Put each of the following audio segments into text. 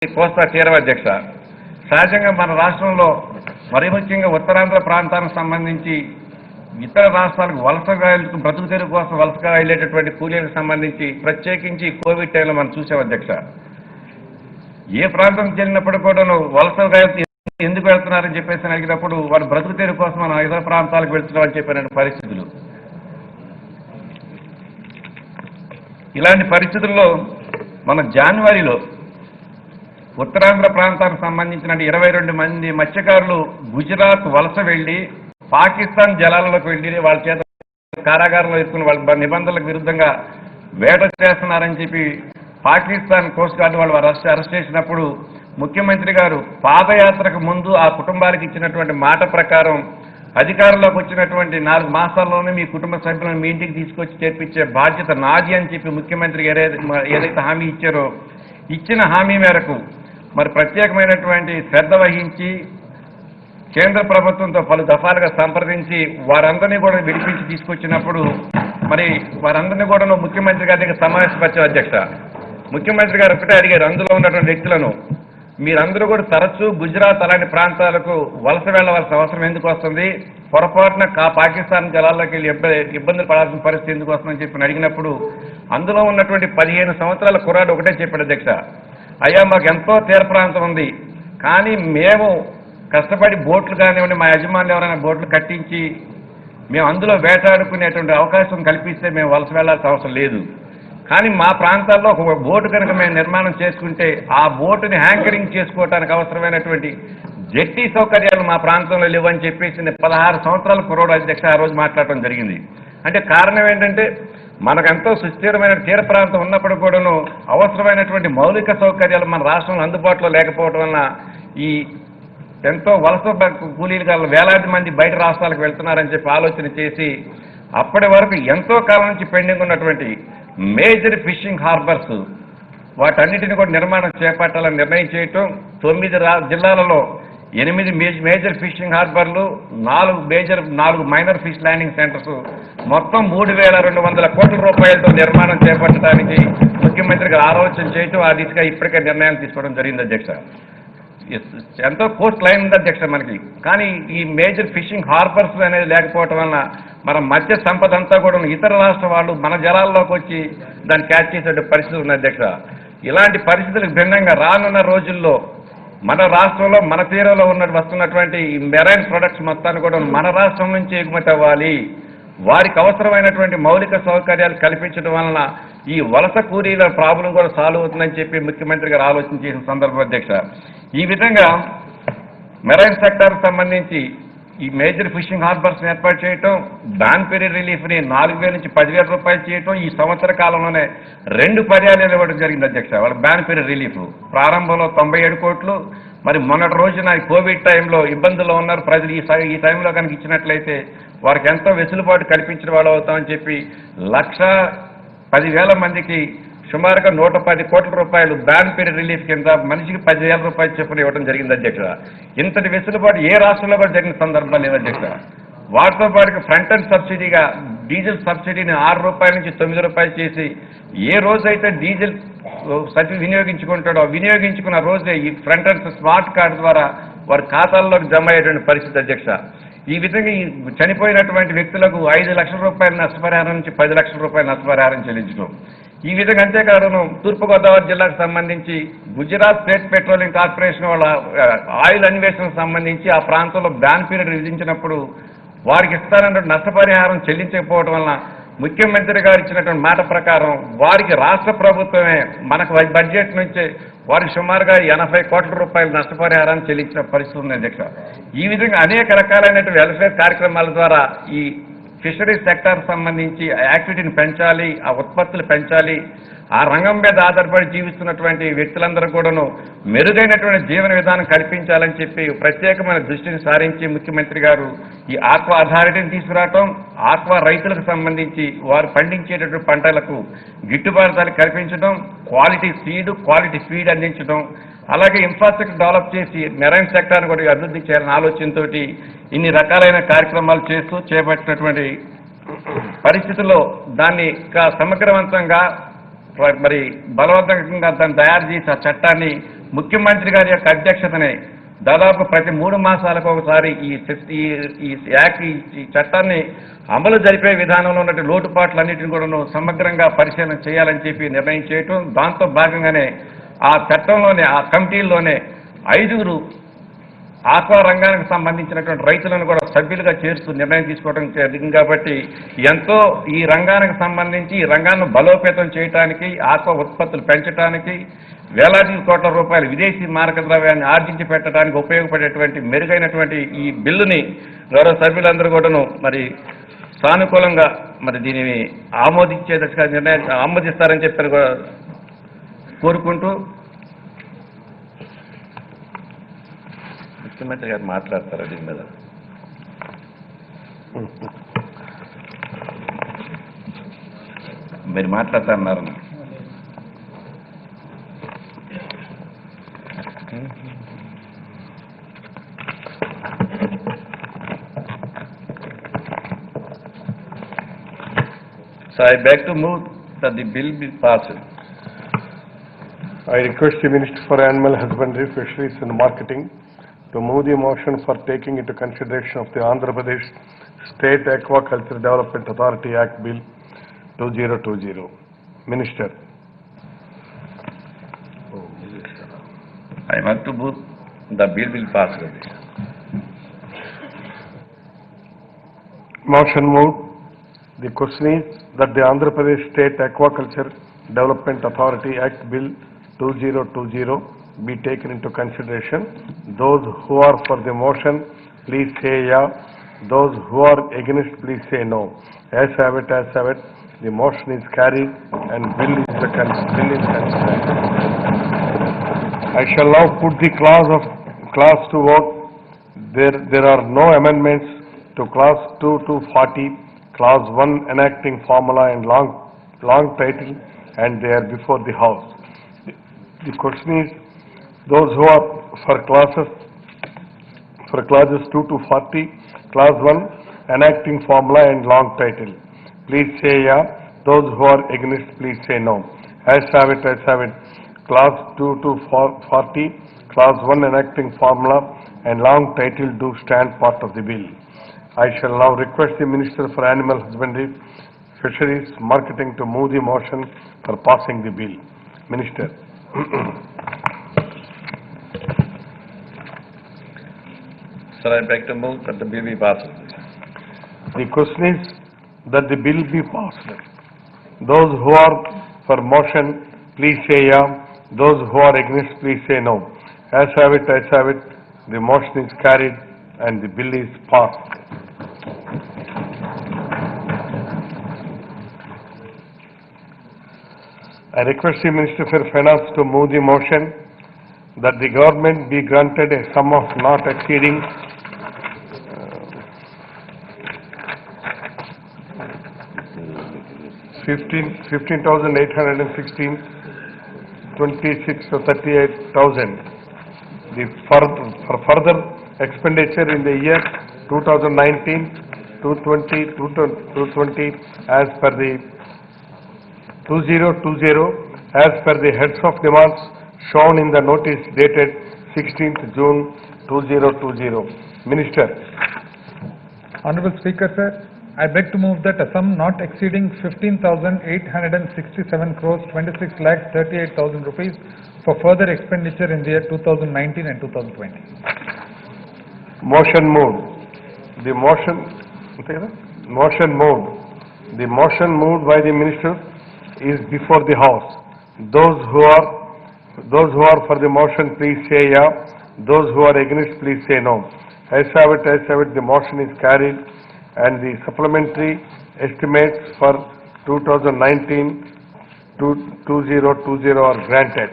కోస్తా తీరం అధ్యక్ష. సహజంగా మన రాష్ట్రంలో మరీ ముఖ్యంగా ఉత్తరాంధ్ర ప్రాంతానికి సంబంధించి ఇతర రాష్ట్రాలకు వలసగా బ్రతుకు తెరువు కోసం వలసగా వెళ్ళేటటువంటి కూలీలకు సంబంధించి ప్రత్యేకించి కోవిడ్ టైంలో మనం చూసాం అధ్యక్ష. ఏ ప్రాంతం చెందినప్పుడు కూడా వలసగా ఎందుకు వెళ్తున్నారని చెప్పేసి అడిగినప్పుడు వారు బ్రతుకు తెరువు కోసం మనం ఇతర ప్రాంతాలకు వెళ్తున్నామని చెప్పిన పరిస్థితులు. ఇలాంటి పరిస్థితుల్లో మన జనవరిలో ఉత్తరాంధ్ర ప్రాంతానికి సంబంధించిన 22 మంది మత్స్యకారులు గుజరాత్ వలస వెళ్లి పాకిస్తాన్ జలాలలోకి వెళ్లి వాళ్ళ చేత కారాగారంలో ఇరుక్కుని వాళ్ళ నిబంధనలకు విరుద్ధంగా వేట చేస్తున్నారని చెప్పి పాకిస్తాన్ కోస్ట్ గార్డు వాళ్ళు అరెస్ట్ చేసినప్పుడు ముఖ్యమంత్రి గారు పాదయాత్రకు ముందు ఆ కుటుంబాలకు ఇచ్చినటువంటి మాట ప్రకారం అధికారంలోకి వచ్చినటువంటి 4 మాసాల్లోనే మీ కుటుంబ సభ్యులను మీ ఇంటికి తీసుకొచ్చి చేర్పించే బాధ్యత నాది అని చెప్పి ముఖ్యమంత్రి ఏదైతే హామీ ఇచ్చారో ఇచ్చిన హామీ మేరకు మరి ప్రత్యేకమైనటువంటి శ్రద్ధ వహించి కేంద్ర ప్రభుత్వంతో పలు దఫాలుగా సంప్రదించి వారందరినీ కూడా విడిపించి తీసుకొచ్చినప్పుడు మరి వారందరినీ కూడా ముఖ్యమంత్రి గారి దగ్గర సమావేశపరిచారు అధ్యక్ష. ముఖ్యమంత్రి గారు ఒకటే అడిగారు, అందులో ఉన్నటువంటి వ్యక్తులను మీరందరూ కూడా తరచూ గుజరాత్ అలాంటి ప్రాంతాలకు వలస వెళ్లవలసిన అవసరం ఎందుకు వస్తుంది, పొరపాటున పాకిస్తాన్ జలాల్లోకి వెళ్ళి ఇబ్బందులు పడాల్సిన పరిస్థితి ఎందుకు వస్తుందని చెప్పి అడిగినప్పుడు అందులో ఉన్నటువంటి 15 సంవత్సరాల కుర్రాడు ఒకటే చెప్పాడు అధ్యక్ష, అయ్యా మాకు ఎంతో తీర ప్రాంతం ఉంది, కానీ మేము కష్టపడి బోట్లు కానివ్వండి మా యజమానులు ఎవరైనా బోట్లు కట్టించి మేము అందులో వేటాడుకునేటువంటి అవకాశం కల్పిస్తే మేము వలస వెళ్లాల్సిన అవసరం లేదు. కానీ మా ప్రాంతాల్లో ఒక బోటు కనుక మేము నిర్మాణం చేసుకుంటే ఆ బోటుని హ్యాంకరింగ్ చేసుకోవడానికి అవసరమైనటువంటి జట్టి సౌకర్యాలు మా ప్రాంతంలో లేవని చెప్పేసి 16 సంవత్సరాల కుర్రోడు అధ్యక్ష ఆ రోజు మాట్లాడటం జరిగింది. అంటే కారణం ఏంటంటే మనకెంతో సుస్థిరమైన తీర ప్రాంతం ఉన్నప్పుడు కూడాను అవసరమైనటువంటి మౌలిక సౌకర్యాలు మన రాష్ట్రంలో అందుబాటులో లేకపోవడం వలన ఈ ఎంతో వలస కూలీలు వేలాది మంది బయట రాష్ట్రాలకు వెళ్తున్నారని చెప్పి ఆలోచన చేసి అప్పటి వరకు ఎంతో కాలం నుంచి పెండింగ్ ఉన్నటువంటి మేజర్ ఫిషింగ్ హార్బర్స్ వాటన్నిటిని కూడా నిర్మాణం చేపట్టాలని నిర్ణయం చేయటం, 9 జిల్లాలలో 8 మేజర్ ఫిషింగ్ హార్బర్లు, 4 మైనర్ ఫిష్ ల్యాండింగ్ సెంటర్స్, మొత్తం 3,200 కోట్ల రూపాయలతో నిర్మాణం చేపట్టడానికి ముఖ్యమంత్రి గారు ఆలోచన చేయటం, ఆ దిశగా ఇప్పటికే నిర్ణయాలు తీసుకోవడం జరిగింది అధ్యక్ష. ఎంతో కోస్ట్ లైన్ ఉంది అధ్యక్ష మనకి, కానీ ఈ మేజర్ ఫిషింగ్ హార్బర్స్ అనేది లేకపోవటం వలన మన మధ్య సంపద అంతా కూడా ఇతర రాష్ట్ర వాళ్ళు మన జలాల్లోకి వచ్చి దాన్ని క్యాచ్ చేసే పరిస్థితి ఉంది అధ్యక్ష. ఇలాంటి పరిస్థితులకు భిన్నంగా రానున్న రోజుల్లో మన రాష్ట్రంలో మన తీరంలో వస్తున్నటువంటి ఈ మెరైన్ ప్రొడక్ట్స్ మొత్తాన్ని కూడా మన రాష్ట్రం నుంచి ఎగుమతి అవ్వాలి, వారికి అవసరమైనటువంటి మౌలిక సౌకర్యాలు కల్పించడం వలన ఈ వలస కూలీల ప్రాబ్లం కూడా సాల్వ్ అవుతుందని చెప్పి ముఖ్యమంత్రి గారు ఆలోచన చేసిన సందర్భం అధ్యక్ష. ఈ విధంగా మెరైన్ సెక్టార్కి సంబంధించి ఈ మేజర్ ఫిషింగ్ హార్బర్స్ ఏర్పాటు చేయటం, బ్యాన్ పీరియడ్ రిలీఫ్ని 4,000 నుంచి 10,000 రూపాయలు చేయటం, ఈ సంవత్సర కాలంలోనే 2 పర్యాయాలు ఇవ్వడం జరిగింది అధ్యక్ష. వాళ్ళ బ్యాన్ పీరియడ్ రిలీఫ్ ప్రారంభంలో 97 కోట్లు, మరి మొన్నటి రోజున కోవిడ్ టైంలో ఇబ్బందుల్లో ఉన్నారు ప్రజలు, ఈ టైంలో కనుక ఇచ్చినట్లయితే వారికి ఎంతో వెసులుబాటు కల్పించిన వాళ్ళు అవుతామని చెప్పి 1,10,000 మందికి సుమారుగా 110 కోట్ల రూపాయలు బ్యాన్ పీరియడ్ రిలీఫ్ కింద మనిషికి 10,000 రూపాయలు చొప్పున ఇవ్వడం జరిగింది అధ్యక్ష. ఇంతటి వెసులుబాటు ఏ రాష్ట్రంలో కూడా జరిగిన సందర్భం లేదు అధ్యక్ష. వాటితో పాటు ఫ్రంట్ ఎండ్ సబ్సిడీగా డీజిల్ సబ్సిడీని 6 రూపాయల నుంచి 9 రూపాయలు చేసి ఏ రోజైతే డీజిల్ వినియోగించుకుంటాడో వినియోగించుకున్న రోజే ఈ ఫ్రంట్ ఎండ్ స్మార్ట్ కార్డు ద్వారా వారి ఖాతాల్లోకి జమ అయ్యేటువంటి పరిస్థితి అధ్యక్ష. ఈ విధంగా ఈ చనిపోయినటువంటి వ్యక్తులకు 5 లక్షల రూపాయల నష్టపరిహారం నుంచి 10 లక్షల రూపాయల నష్టపరిహారం చెల్లించడం. ఈ విధంగా అంతేకాదు తూర్పుగోదావరి జిల్లాకు సంబంధించి గుజరాత్ స్టేట్ పెట్రోలియం కార్పొరేషన్ వాళ్ళ ఆయిల్ అన్వేషణకు సంబంధించి ఆ ప్రాంతంలో బ్యాన్ పీరియడ్ విధించినప్పుడు వారికి ఇస్తారన్న నష్టపరిహారం చెల్లించకపోవడం వలన ముఖ్యమంత్రి గారు ఇచ్చినటువంటి మాట ప్రకారం వారికి రాష్ట్ర ప్రభుత్వమే మనకు బడ్జెట్ నుంచి వారికి సుమారుగా 80 కోట్ల రూపాయల నష్టపరిహారాన్ని చెల్లించిన పరిస్థితి ఉంది అధ్యక్ష. ఈ విధంగా అనేక రకాలైనటువంటి వెల్ఫేర్ కార్యక్రమాల ద్వారా ఈ ఫిషరీస్ సెక్టార్ సంబంధించి యాక్టివిటీని పెంచాలి, ఆ ఉత్పత్తులు పెంచాలి, ఆ రంగం మీద ఆధారపడి జీవిస్తున్నటువంటి వ్యక్తులందరూ కూడాను మెరుగైనటువంటి జీవన విధానం కల్పించాలని చెప్పి ప్రత్యేకమైన దృష్టిని సారించి ముఖ్యమంత్రి గారు ఈ ఆక్వా అథారిటీని తీసుకురావటం, ఆక్వా రైతులకు సంబంధించి వారు పండించేటటువంటి పంటలకు గిట్టుబాటు ధర కల్పించడం, క్వాలిటీ సీడ్ క్వాలిటీ ఫీడ్ అందించడం, అలాగే ఇన్ఫ్రాస్ట్రక్చర్ డెవలప్ చేసి మెరైన్ సెక్టార్ని కూడా అభివృద్ధి చేయాలనే ఆలోచనతో ఇన్ని రకాలైన కార్యక్రమాలు చేస్తూ చేపట్టినటువంటి పరిస్థితుల్లో దాన్ని సమగ్రవంతంగా మరి బలవంతంగా దాన్ని తయారు చేసి ఆ చట్టాన్ని ముఖ్యమంత్రి గారి యొక్క అధ్యక్షతనే దాదాపు ప్రతి 3 మాసాలకు ఒకసారి ఈ చట్టాన్ని అమలు జరిపే విధానంలో ఉన్న లోటుపాట్లన్నింటినీ కూడా సమగ్రంగా పరిశీలన చేయాలని చెప్పి నిర్ణయం చేయటం, దాంతో భాగంగానే ఆ చట్టంలోనే ఆ కమిటీల్లోనే 5 ఆక్వా రంగానికి సంబంధించినటువంటి రైతులను కూడా సభ్యులుగా చేర్చుతూ నిర్ణయం తీసుకోవడం జరిగింది. కాబట్టి ఎంతో ఈ రంగానికి సంబంధించి ఈ రంగాన్ని బలోపేతం చేయడానికి, ఆక్వా ఉత్పత్తులు పెంచడానికి, వేలాది కోట్ల రూపాయల విదేశీ మారక ద్రవ్యాన్ని ఆర్జించి పెట్టడానికి ఉపయోగపడేటువంటి మెరుగైనటువంటి ఈ బిల్లుని గౌరవ సభ్యులందరూ కూడాను మరి సానుకూలంగా మరి దీనిని ఆమోదించే దశగా ఆమోదిస్తారని చెప్పి కోరుకుంటూ ముఖ్యమంత్రి గారు మాట్లాడతారు దీని మీద. మీరు మాట్లాడతారన్నారు. So I beg to move that the bill be passed. I request the Minister for Animal Husbandry, Fisheries and Marketing to move the motion for taking into consideration of the Andhra Pradesh State Aquaculture Development Authority Act Bill 2020. Minister. I want to move the bill will pass. Motion moved. The question is that the Andhra Pradesh State Aquaculture Development Authority Act Bill 2020 be taken into consideration. Those who are for the motion, please say yeah. Those who are against, please say no. As have it, as have it. The motion is carried and bill is considered. I shall now put the clause to vote. There are no amendments to clause 2 to 40, clause 1 enacting formula and long title, and they are before the House. The question is, those who are for clauses 2 to 40, clause 1 enacting formula and long title, please say yeah. Those who are against, please say no. As have it, as have it. Clause 2 to 40, clause 1 enacting formula and long title do stand part of the bill. I shall now request the Minister for Animal Husbandry, Fisheries, Marketing to move the motion for passing the bill. Minister. Sir, I beg to move that the bill be passed. The question is that the bill be passed. Those who are for motion, please say yeah. Those who are against, please say no. As have it, as have it. The motion is carried and the bill is passed. I request the Minister for Finance to move the motion that the government be granted a sum of not exceeding 15,816, 26 to 38,000. For further expenditure in the year 2019, 220 as per the 2020 as per the heads of demands shown in the notice dated 16th June 2020. Minister. Honorable Speaker, sir, I beg to move that a sum not exceeding 15,867 crores 26 lakhs 38,000 rupees for further expenditure in the year 2019 and 2020. Motion moved. The motion moved. The motion moved by the Minister is before the House. Those who are for the motion, please say yeah. Those who are against, please say no. As have it, the motion is carried and the supplementary estimates for 2019 to 2020 are granted.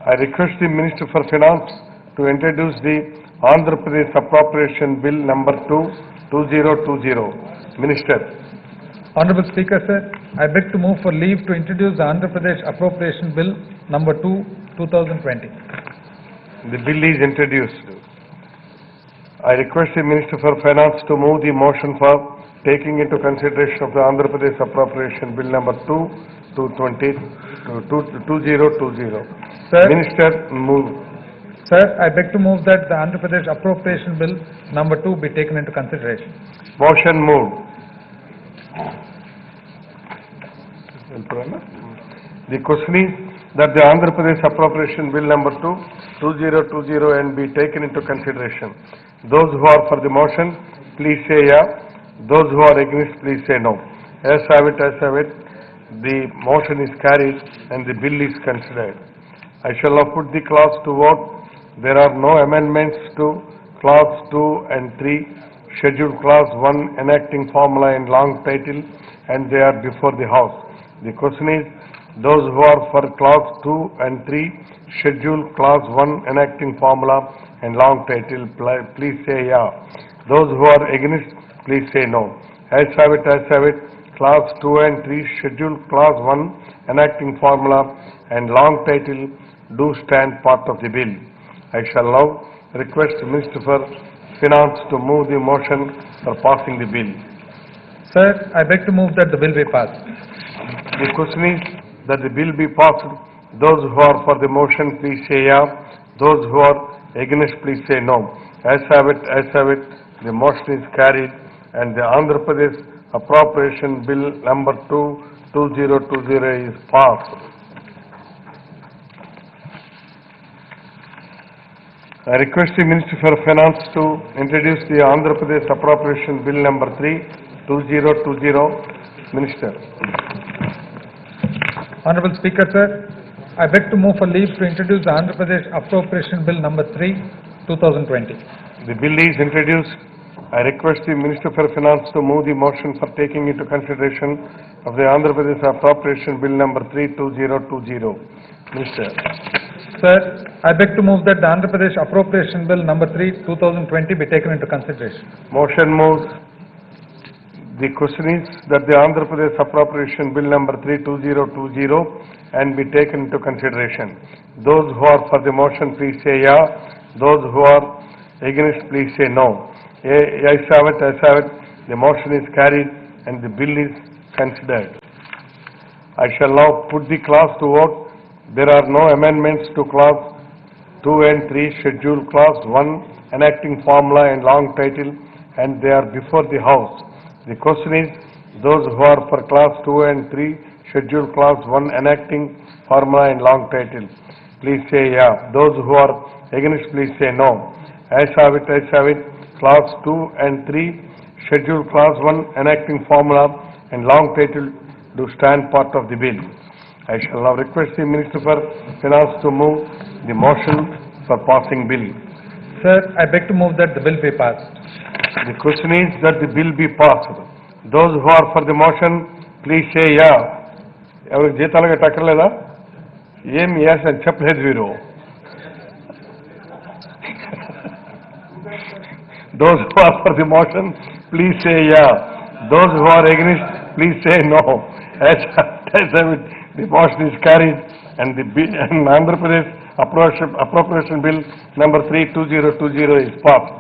I request the Minister for Finance to introduce the Andhra Pradesh Appropriation Bill number 2, 2020. Minister. Honorable Speaker, sir, I beg to move for leave to introduce the Andhra Pradesh Appropriation Bill number 2, 2020. The bill is introduced. I request the Minister for Finance to move the motion for taking into consideration of the Andhra Pradesh Appropriation Bill number 2, 220, 2020. Sir. Minister, move. Sir, I beg to move that the Andhra Pradesh Appropriation Bill number 2 be taken into consideration. Motion moved. The question is that the Andhra Pradesh Appropriation Bill number 2, 2020 and be taken into consideration. Those who are for the motion, please say yeah. Those who are against, please say no. As have it, the motion is carried and the bill is considered. I shall now put the clause to vote. There are no amendments to clause 2 and 3, scheduled clause 1 enacting formula and long title, and they are before the House. The question is, those who are for clause 2 and 3, scheduled clause 1 enacting formula and long title, please say yeah. Those who are against, please say no. As have it, clause 2 and 3, scheduled clause 1 enacting formula and long title do stand part of the bill. I shall now request the Minister for Finance to move the motion for passing the bill. Sir, I beg to move that the bill be passed. The question is that the bill be passed. Those who are for the motion, please say yeah. Those who are against, please say no. As have it, the motion is carried and the Andhra Pradesh Appropriation Bill number 2, 2020 is passed. I request the Minister for Finance to introduce the Andhra Pradesh Appropriation Bill number 3, 2020. Minister. Honorable Speaker, sir, I beg to move for leave to introduce the Andhra Pradesh Appropriation Bill number 3, 2020. The bill is introduced. I request the Minister for Finance to move the motion for taking into consideration of the Andhra Pradesh Appropriation Bill number 3, 2020. Minister. Sir, I beg to move that the Andhra Pradesh Appropriation Bill number 3, 2020 be taken into consideration. Motion moved. The question is that the Andhra Pradesh Appropriation Bill number 3, 2020 and be taken into consideration. Those who are for the motion, please say yeah. Those who are against, please say no. Yes, have it, the motion is carried and the bill is considered. I shall now put the clause to vote. There are no amendments to clause 2 and 3, scheduled clause 1, enacting formula and long title, and they are before the House. The question is, those who are for clause 2 and 3, scheduled clause 1, enacting formula and long title, please say yeah. Those who are against, please say no. As have it, clause 2 and 3, scheduled clause 1, enacting formula and long title do stand part of the bill. I shall now request the Minister for Finance to move the motion for passing bill. Sir, I beg to move that the bill be passed. The question is that the bill be passed. Those who are for the motion, please say yeah. ఎవరికి జీతాలుగా టక్కర్లేదా? ఏం yes అని చెప్పలేదు వీరు. Those who are for the motion, please say yeah. Those who are against, please say no. As the motion is carried and the bill and Andhra Pradesh Appropriation Bill number 3, 2020 is passed.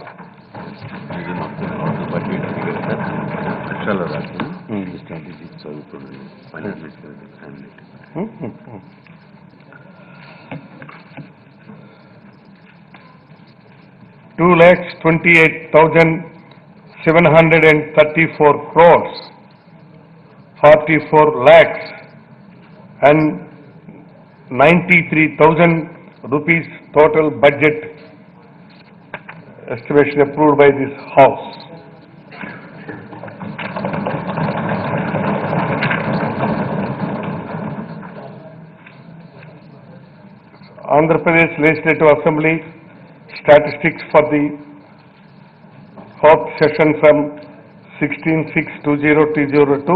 $2,28,734 crores, 44 lakhs and 93,000 rupees total budget estimation approved by this House. Andhra Pradesh Legislative Assembly statistics for the fourth session from 16/6/2020 to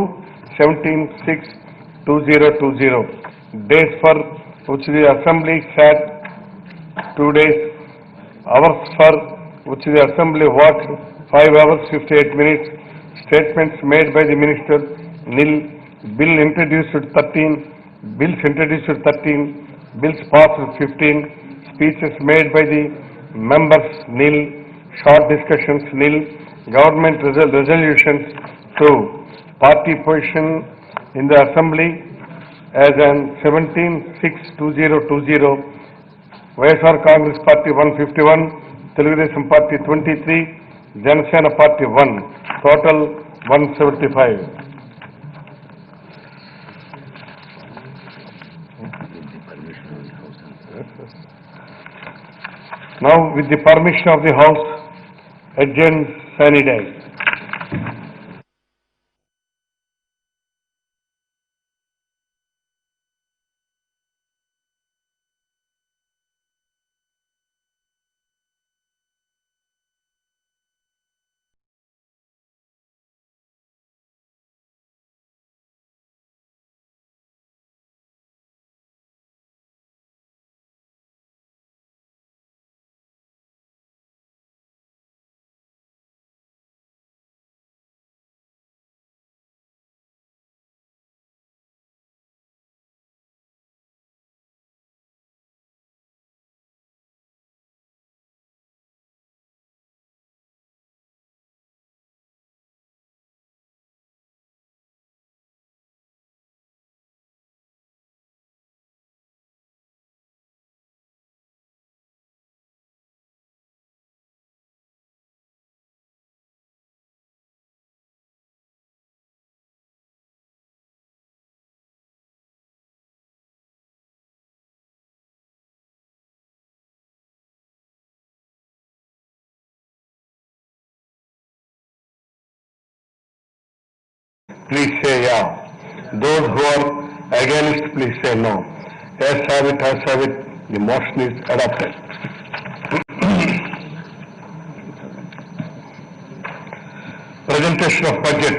17/6/2020. Days for which the Assembly sat 2 days, hours for which the Assembly worked 5 hours 58 minutes, statements made by the Minister nil, bills introduced 13, bills passed 15, speeches made by the members nil, short discussions nil, government resolutions 2, party position in the Assembly as an 17-6-2020, YSR Congress Party 151, Telugudesam Party 23, Janasena Party 1, total 175. Now, with the permission of the House, adjourn sine die. Please say yeah. Those who are against, please say no. As have it, the motion is adopted. Presentation of budget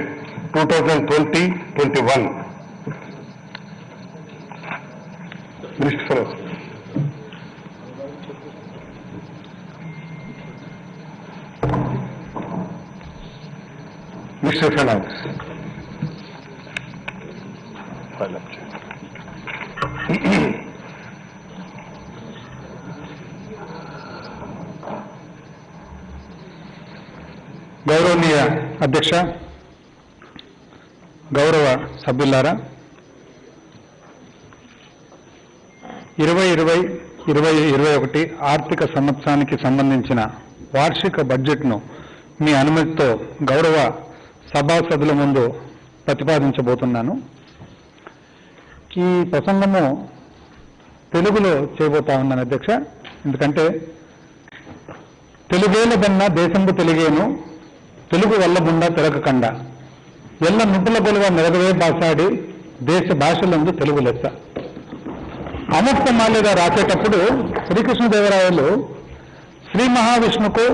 2020-21. Mr. Feroz. Mr. Finance. గౌరవనీయ అధ్యక్ష, గౌరవ సభ్యులారా, 2020-2021 ఆర్థిక సంవత్సరానికి సంబంధించిన వార్షిక బడ్జెట్ను మీ అనుమతితో గౌరవ సభాసదుల ముందు ప్రతిపాదించబోతున్నాను. ఈ ప్రసంగము తెలుగులో చేయబోతా ఉన్నాను అధ్యక్ష. ఎందుకంటే తెలుగేలదన్న దేశంబు తెలుగేను, తెలుగు వల్లబుండ తెలకకండ, ఎల్ల నువ్వుల గొలువ మెరగవే బాసాడి, దేశ భాషలందు తెలుగు లెస్స. అముక్తమాల్యగా రాసేటప్పుడు శ్రీకృష్ణదేవరాయలు శ్రీ మహావిష్ణుకు